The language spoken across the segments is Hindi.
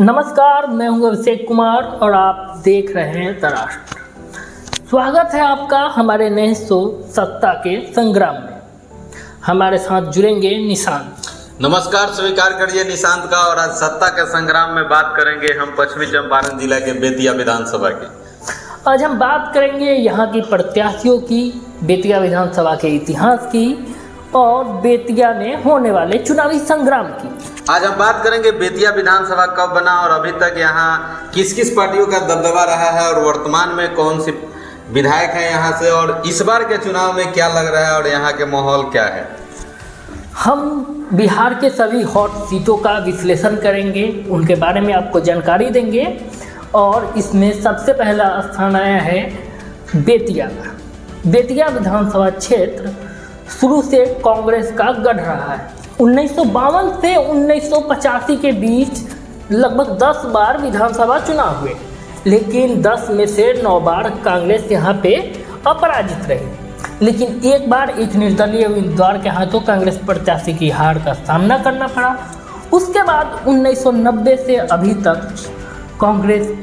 नमस्कार, मैं हूं अभिषेक कुमार और आप देख रहे हैं द राष्ट्र। स्वागत है आपका हमारे नए शो सत्ता के संग्राम में। हमारे साथ जुड़ेंगे निशांत। नमस्कार, स्वीकार करिए निशांत का। और आज सत्ता के संग्राम में बात करेंगे हम पश्चिमी चंपारण जिला के बेतिया विधानसभा की। आज हम बात करेंगे यहाँ की प्रत्याशियों की, बेतिया विधानसभा के इतिहास की और बेतिया में होने वाले चुनावी संग्राम की। आज हम बात करेंगे बेतिया विधानसभा कब बना और अभी तक यहाँ किस किस पार्टियों का दबदबा रहा है और वर्तमान में कौन सी विधायक हैं यहाँ से, और इस बार के चुनाव में क्या लग रहा है और यहाँ के माहौल क्या है। हम बिहार के सभी हॉट सीटों का विश्लेषण करेंगे, उनके बारे में आपको जानकारी देंगे। और इसमें सबसे पहला स्थान आया है बेतिया का। बेतिया विधानसभा क्षेत्र शुरू से कांग्रेस का गढ़ रहा है। 1952 से 1985 के बीच लगभग 10 बार विधानसभा चुनाव हुए, लेकिन 10 में से 9 बार कांग्रेस यहाँ पे अपराजित रही। लेकिन एक बार एक निर्दलीय उम्मीदवार के हाथों कांग्रेस प्रत्याशी की हार का सामना करना पड़ा। उसके बाद 1990 से अभी तक कांग्रेस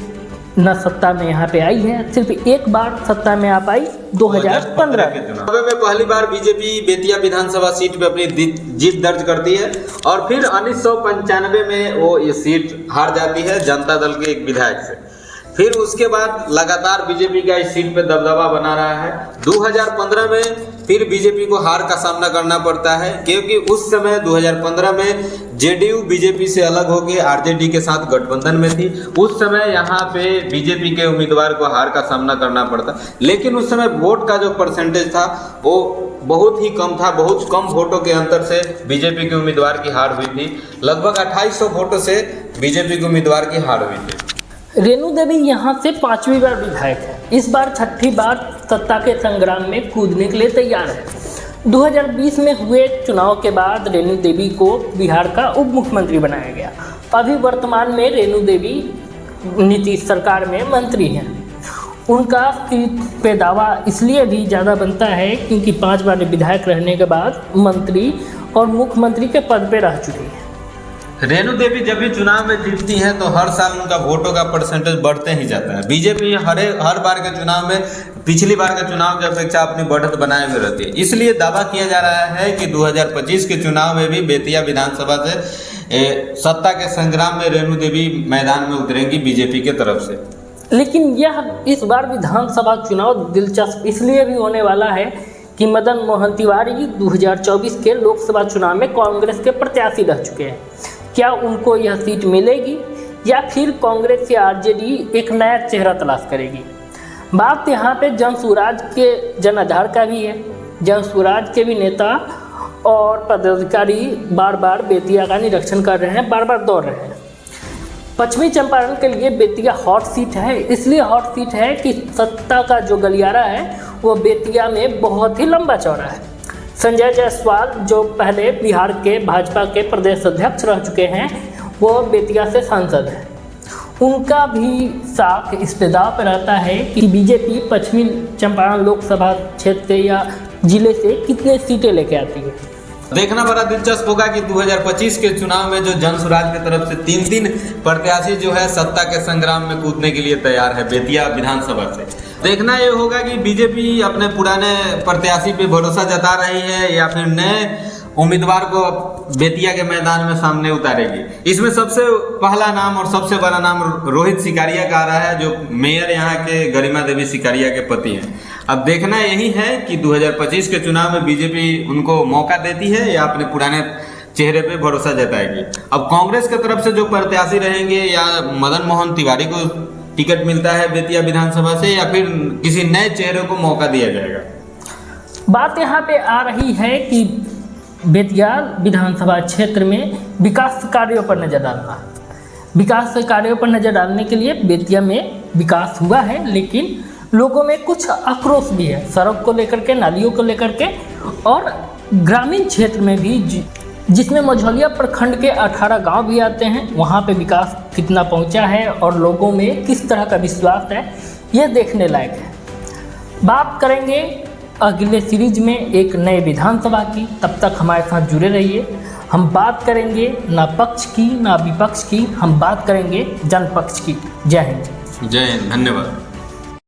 न सत्ता में यहाँ पे आई है, सिर्फ एक बार सत्ता में आ पाई 2015 के चुनाव में। पहली बार बीजेपी बेतिया विधानसभा सीट पे अपनी जीत दर्ज करती है और फिर 1995 में वो ये सीट हार जाती है जनता दल के एक विधायक से। फिर उसके बाद लगातार बीजेपी का इस सीट पे दबदबा बना रहा है। 2015 में फिर बीजेपी को हार का सामना करना पड़ता है, क्योंकि उस समय 2015 में जेडीयू बीजेपी से अलग होकर आरजेडी के साथ गठबंधन में थी। उस समय यहाँ पे बीजेपी के उम्मीदवार को हार का सामना करना पड़ता, लेकिन उस समय वोट का जो परसेंटेज था वो बहुत ही कम था। बहुत कम वोटों के अंतर से बीजेपी के उम्मीदवार की हार हुई थी। लगभग 2800 वोटों से बीजेपी के उम्मीदवार की हार हुई थी। रेणु देवी यहाँ से 5वीं बार विधायक है। इस बार 6ठी बार सत्ता के संग्राम में कूदने के लिए तैयार है। 2020 में हुए चुनाव के बाद रेणु देवी को बिहार का उप मुख्यमंत्री बनाया गया। अभी वर्तमान में रेणु देवी नीतीश सरकार में मंत्री हैं। उनका सीट पे दावा इसलिए भी ज़्यादा बनता है क्योंकि 5 बार विधायक रहने के बाद मंत्री और मुख्यमंत्री के पद पे रह चुकी हैं। रेणु देवी जब भी चुनाव में जीतती हैं तो हर साल उनका वोटों का परसेंटेज बढ़ते ही जाता है। बीजेपी हर बार के चुनाव में पिछली बार के चुनाव की अपेक्षा अपनी बढ़त बनाए हुए रहती है। इसलिए दावा किया जा रहा है कि 2025 के चुनाव में भी बेतिया विधानसभा से सत्ता के संग्राम में रेणु देवी मैदान में उतरेंगी बीजेपी के तरफ से। लेकिन यह इस बार विधानसभा चुनाव दिलचस्प इसलिए भी होने वाला है कि मदन मोहन तिवारी 2024 के लोकसभा चुनाव में कांग्रेस के प्रत्याशी रह चुके हैं। क्या उनको यह सीट मिलेगी या फिर कांग्रेस या आरजेडी एक नया चेहरा तलाश करेगी? बात यहाँ पे जन स्वराज के जन आधार का भी है। जन स्वराज के भी नेता और पदाधिकारी बार बार बेतिया का निरीक्षण कर रहे हैं, बार बार दौड़ रहे हैं। पश्चिमी चंपारण के लिए बेतिया हॉट सीट है। इसलिए हॉट सीट है कि सत्ता का जो गलियारा है वो बेतिया में बहुत ही लंबा चौड़ा है। संजय जायसवाल जो पहले बिहार के भाजपा के प्रदेश अध्यक्ष रह चुके हैं, वो बेतिया से सांसद हैं। उनका भी साख इस पे दाव पर रहता है कि बीजेपी पश्चिमी चंपारण लोकसभा क्षेत्र से या जिले से कितने सीटें लेके आती है। देखना बड़ा दिलचस्प होगा कि 2025 के चुनाव में जो जन स्वराज की तरफ से 3 प्रत्याशी जो है सत्ता के संग्राम में कूदने के लिए तैयार है बेतिया विधानसभा से। देखना ये होगा कि बीजेपी अपने पुराने प्रत्याशी पे भरोसा जता रही है या फिर नए उम्मीदवार को बेतिया के मैदान में सामने उतारेगी। इसमें सबसे पहला नाम और सबसे बड़ा नाम रोहित सिकारिया का आ रहा है, जो मेयर यहाँ के गरिमा देवी सिकारिया के पति हैं। अब देखना यही है कि 2025 के चुनाव में बीजेपी उनको मौका देती है या अपने पुराने चेहरे पे भरोसा जताएगी। अब कांग्रेस की तरफ से जो प्रत्याशी रहेंगे, या मदन मोहन तिवारी को टिकट मिलता है बेतिया विधानसभा से या फिर किसी नए चेहरे को मौका दिया जाएगा। बात यहाँ पे आ रही है कि बेतिया विधानसभा क्षेत्र में विकास कार्यों पर नज़र डालना। विकास कार्यों पर नज़र डालने के लिए बेतिया में विकास हुआ है, लेकिन लोगों में कुछ आक्रोश भी है सड़क को लेकर के, नालियों को लेकर के, और ग्रामीण क्षेत्र में भी जिसमें मझौलिया प्रखंड के 18 गांव भी आते हैं। वहां पे विकास कितना पहुंचा है और लोगों में किस तरह का विश्वास है, यह देखने लायक है। बात करेंगे अगले सीरीज में एक नए विधानसभा की। तब तक हमारे साथ जुड़े रहिए। हम बात करेंगे ना पक्ष की ना विपक्ष की, हम बात करेंगे जनपक्ष की। जय हिंद। जय हिंद, धन्यवाद।